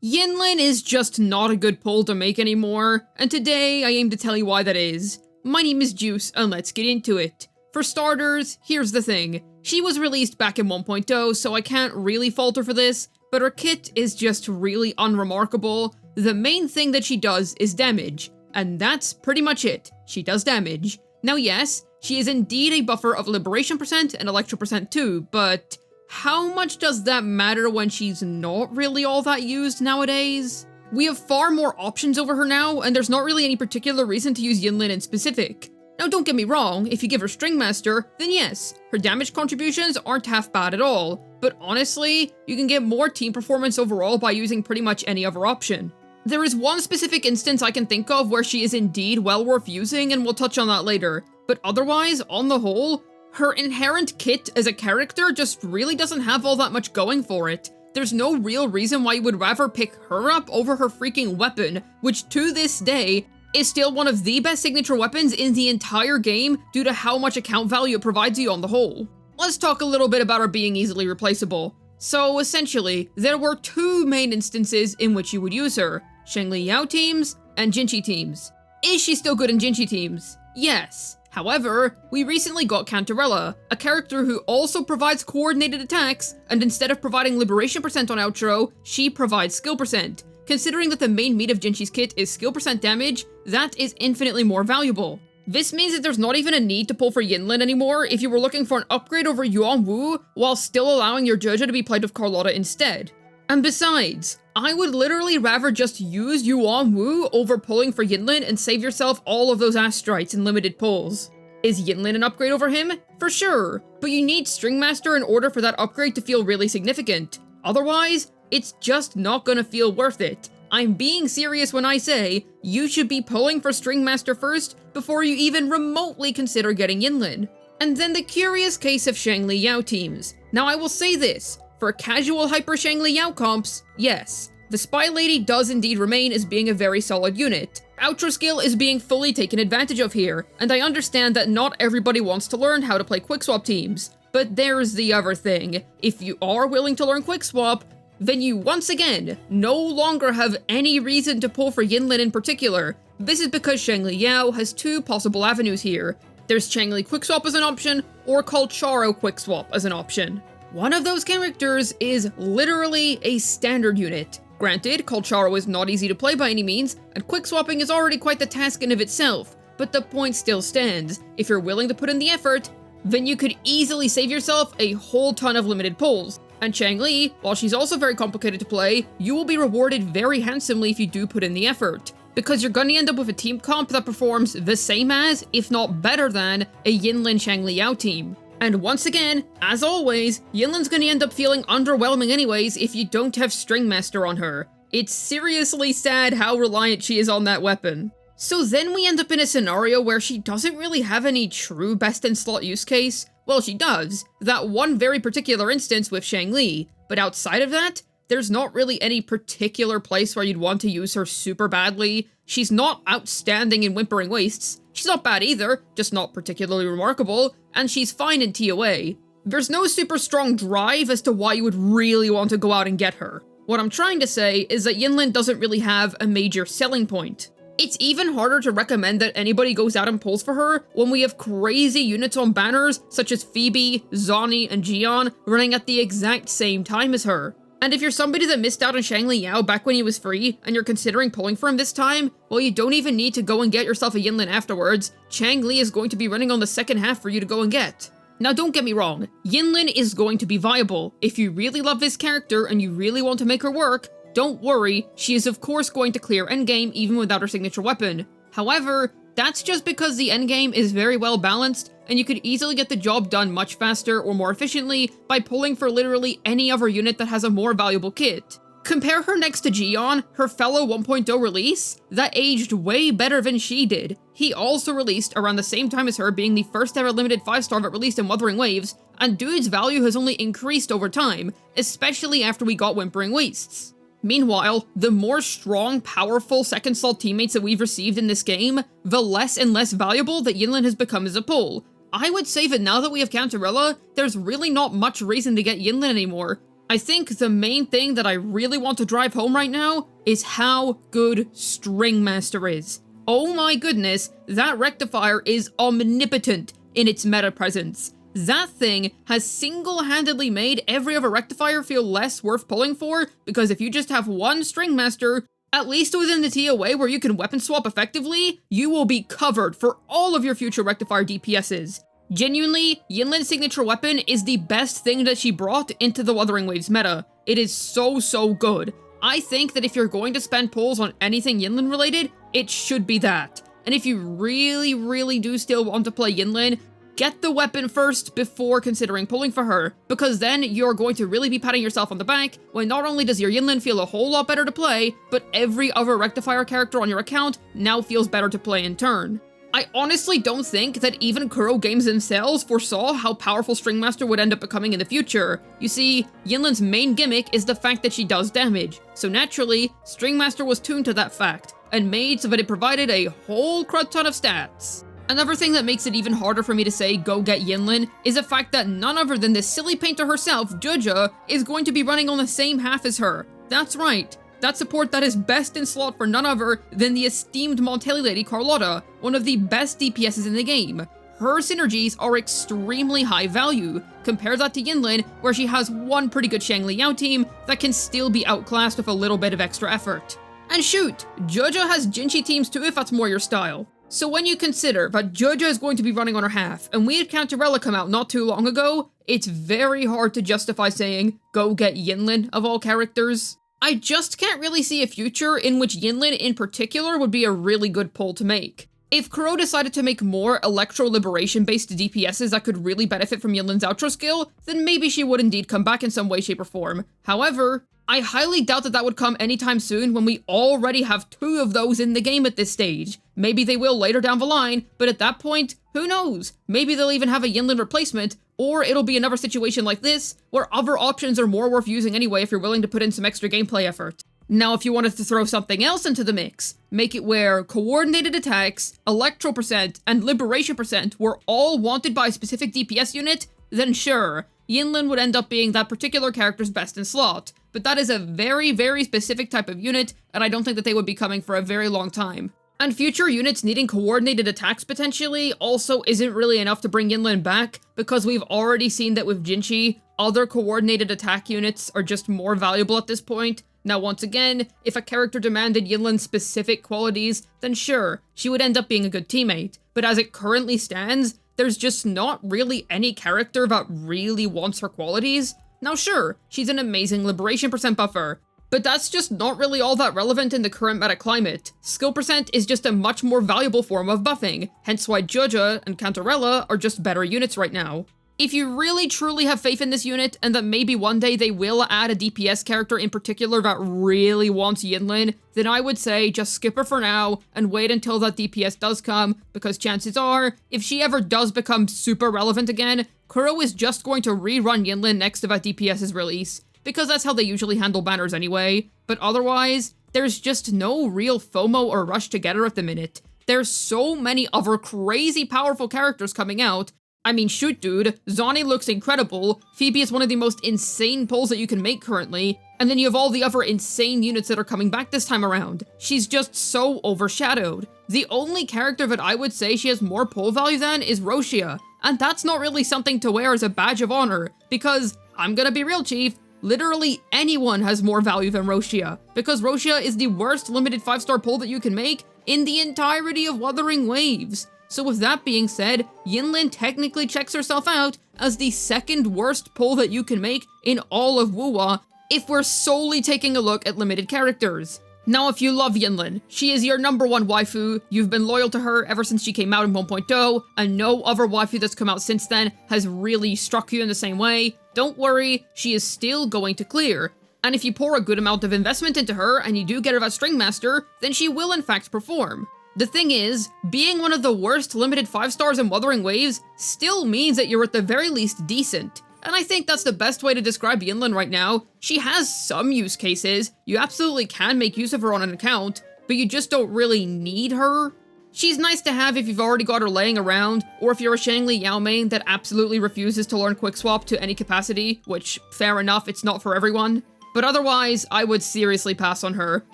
Yinlin is just not a good pull to make anymore, and today I aim to tell you why that is. My name is Juice, and let's get into it. For starters, here's the thing. She was released back in 1.0, so I can't really fault her for this, but her kit is just really unremarkable. The main thing that she does is damage, and that's pretty much it. She does damage. Now yes, she is indeed a buffer of liberation percent and electro percent too, but how much does that matter when she's not really all that used nowadays? We have far more options over her now, and there's not really any particular reason to use Yinlin in specific. Now don't get me wrong, if you give her Stringmaster, then yes, her damage contributions aren't half bad at all, but honestly, you can get more team performance overall by using pretty much any other option. There is one specific instance I can think of where she is indeed well worth using, and we'll touch on that later, but otherwise, on the whole, her inherent kit as a character just really doesn't have all that much going for it. There's no real reason why you would rather pick her up over her freaking weapon, which to this day is still one of the best signature weapons in the entire game due to how much account value it provides you on the whole. Let's talk a little bit about her being easily replaceable. So essentially, there were two main instances in which you would use her: Shangli Yao teams and Jinchi teams. Is she still good in Jinchi teams? Yes. However, we recently got Cantarella, a character who also provides coordinated attacks, and instead of providing liberation percent on outro, she provides skill percent. Considering that the main meat of Jinchi's kit is skill percent damage, that is infinitely more valuable. This means that there's not even a need to pull for Yinlin anymore if you were looking for an upgrade over Yuan-Wu while still allowing your Jojo to be played with Carlotta instead. And besides, I would literally rather just use Yuan-Wu over pulling for Yinlin and save yourself all of those Astrites and limited pulls. Is Yinlin an upgrade over him? For sure, but you need Stringmaster in order for that upgrade to feel really significant. Otherwise, it's just not gonna feel worth it. I'm being serious when I say you should be pulling for Stringmaster first before you even remotely consider getting Yinlin. And then the curious case of Shangli Yao teams. Now I will say this, for casual Hyper Shangli Yao comps, yes, the Spy Lady does indeed remain as being a very solid unit. Outro skill is being fully taken advantage of here, and I understand that not everybody wants to learn how to play quickswap teams. But there's the other thing, if you are willing to learn quickswap, then you once again no longer have any reason to pull for Yinlin in particular. This is because Shangli Yao has two possible avenues here. There's Changli Quickswap as an option, or Colcharo Quickswap as an option. One of those characters is literally a standard unit. Granted, Colcharo is not easy to play by any means, and quickswapping is already quite the task in of itself, but the point still stands. If you're willing to put in the effort, then you could easily save yourself a whole ton of limited pulls. And Changli, while she's also very complicated to play, you will be rewarded very handsomely if you do put in the effort, because you're gonna end up with a team comp that performs the same as, if not better than, a Yinlin Shangli Yao team. And once again, as always, Yinlin's gonna end up feeling underwhelming anyways if you don't have Stringmaster on her. It's seriously sad how reliant she is on that weapon. So then we end up in a scenario where she doesn't really have any true best-in-slot use case. Well, she does, that one very particular instance with Shangli, but outside of that, there's not really any particular place where you'd want to use her super badly. She's not outstanding in Whimpering Wastes, she's not bad either, just not particularly remarkable, and she's fine in TOA. There's no super strong drive as to why you would really want to go out and get her. What I'm trying to say is that Yinlin doesn't really have a major selling point. It's even harder to recommend that anybody goes out and pulls for her when we have crazy units on banners such as Phoebe, Zani, and Jian running at the exact same time as her. And if you're somebody that missed out on Shangli Yao back when he was free, and you're considering pulling for him this time, well, you don't even need to go and get yourself a Yinlin afterwards. Changli is going to be running on the second half for you to go and get. Now don't get me wrong, Yinlin is going to be viable. If you really love this character and you really want to make her work, don't worry, she is of course going to clear endgame even without her signature weapon. However, that's just because the endgame is very well balanced, and you could easily get the job done much faster or more efficiently by pulling for literally any other unit that has a more valuable kit. Compare her next to Jian, her fellow 1.0 release, that aged way better than she did. He also released around the same time as her, being the first ever limited 5-star that released in Wuthering Waves, and dude's value has only increased over time, especially after we got Whimpering Wastes. Meanwhile, the more strong, powerful second slot teammates that we've received in this game, the less and less valuable that Yinlin has become as a pull. I would say that now that we have Cantarella, there's really not much reason to get Yinlin anymore. I think the main thing that I really want to drive home right now is how good Stringmaster is. Oh my goodness, that rectifier is omnipotent in its meta presence. That thing has single-handedly made every other rectifier feel less worth pulling for, because if you just have one Stringmaster, at least within the TOA where you can weapon swap effectively, you will be covered for all of your future rectifier DPSs. Genuinely, Yinlin's signature weapon is the best thing that she brought into the Wuthering Waves meta. It is so good. I think that if you're going to spend pulls on anything Yinlin related, it should be that. And if you really do still want to play Yinlin, get the weapon first before considering pulling for her, because then you're going to really be patting yourself on the back when not only does your Yinlin feel a whole lot better to play, but every other rectifier character on your account now feels better to play in turn. I honestly don't think that even Kuro Games themselves foresaw how powerful Stringmaster would end up becoming in the future. You see, Yinlin's main gimmick is the fact that she does damage, so naturally, Stringmaster was tuned to that fact, and made so that it provided a whole crud ton of stats. Another thing that makes it even harder for me to say go get Yinlin is the fact that none other than this silly painter herself, WuWa, is going to be running on the same half as her. That's right. That support that is best in slot for none other than the esteemed Montelli lady Carlotta, one of the best DPSs in the game. Her synergies are extremely high value. Compare that to Yinlin, where she has one pretty good Shang Liao team that can still be outclassed with a little bit of extra effort. And shoot, WuWa has Jinchi teams too if that's more your style. So when you consider that WuWa is going to be running on her half, and we had Counterella come out not too long ago, it's very hard to justify saying, go get Yinlin of all characters. I just can't really see a future in which Yinlin in particular would be a really good pull to make. If Kuro decided to make more electro-liberation-based DPSs that could really benefit from Yinlin's outro skill, then maybe she would indeed come back in some way, shape, or form. However, I highly doubt that that would come anytime soon when we already have 2 of those in the game at this stage. Maybe they will later down the line, but at that point, who knows? Maybe they'll even have a Yinlin replacement, or it'll be another situation like this, where other options are more worth using anyway if you're willing to put in some extra gameplay effort. Now, if you wanted to throw something else into the mix, make it where coordinated attacks, electro percent, and liberation percent were all wanted by a specific DPS unit, then sure, Yinlin would end up being that particular character's best in slot. But that is a very specific type of unit, and I don't think that they would be coming for a very long time. And future units needing coordinated attacks potentially also isn't really enough to bring Yinlin back, because we've already seen that with Jinchi, other coordinated attack units are just more valuable at this point. Now once again, if a character demanded Yinlin's specific qualities, then sure, she would end up being a good teammate. But as it currently stands, there's just not really any character that really wants her qualities. Now sure, she's an amazing liberation percent buffer, but that's just not really all that relevant in the current meta climate. Skill percent is just a much more valuable form of buffing, hence why WuWa and Counterella are just better units right now. If you really truly have faith in this unit, and that maybe one day they will add a DPS character in particular that really wants Yinlin, then I would say just skip her for now, and wait until that DPS does come, because chances are, if she ever does become super relevant again, Kuro is just going to rerun Yinlin next to that DPS's release, because that's how they usually handle banners anyway. But otherwise, there's just no real FOMO or rush to get her at the minute. There's so many other crazy powerful characters coming out. I mean, shoot dude, Zani looks incredible, Phoebe is one of the most insane pulls that you can make currently, and then you have all the other insane units that are coming back this time around. She's just so overshadowed. The only character that I would say she has more pull value than is Roshia, and that's not really something to wear as a badge of honor, because, I'm gonna be real chief, literally anyone has more value than Roshia, because Roshia is the worst limited 5-star pull that you can make in the entirety of Wuthering Waves. So with that being said, Yinlin technically checks herself out as the second worst pull that you can make in all of WuWa if we're solely taking a look at limited characters. Now if you love Yinlin, she is your #1 waifu, you've been loyal to her ever since she came out in 1.0, and no other waifu that's come out since then has really struck you in the same way, don't worry, she is still going to clear. And if you pour a good amount of investment into her and you do get her that Stringmaster, then she will in fact perform. The thing is, being one of the worst limited 5-stars in Wuthering Waves still means that you're at the very least decent. And I think that's the best way to describe Yinlin right now. She has some use cases, you absolutely can make use of her on an account, but you just don't really need her. She's nice to have if you've already got her laying around, or if you're a Shangli Yao main that absolutely refuses to learn Quick Swap to any capacity, which, fair enough, it's not for everyone. But otherwise, I would seriously pass on her.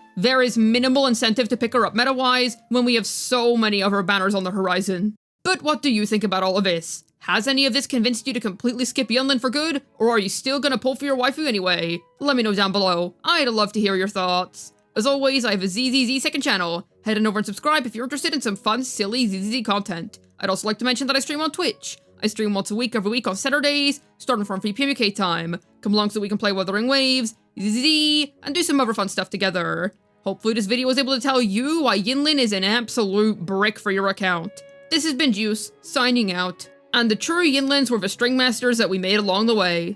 There is minimal incentive to pick her up meta-wise when we have so many of her banners on the horizon. But what do you think about all of this? Has any of this convinced you to completely skip Yinlin for good, or are you still gonna pull for your waifu anyway? Let me know down below. I'd love to hear your thoughts. As always, I have a ZZZ second channel. Head on over and subscribe if you're interested in some fun, silly ZZZ content. I'd also like to mention that I stream on Twitch. I stream once a week every week on Saturdays, starting from 3 PM UK time. Come along so we can play Wuthering Waves, ZZZ, and do some other fun stuff together. Hopefully this video was able to tell you why Yinlin is an absolute brick for your account. This has been Juice, signing out. And the true Yinlins were the string masters that we made along the way.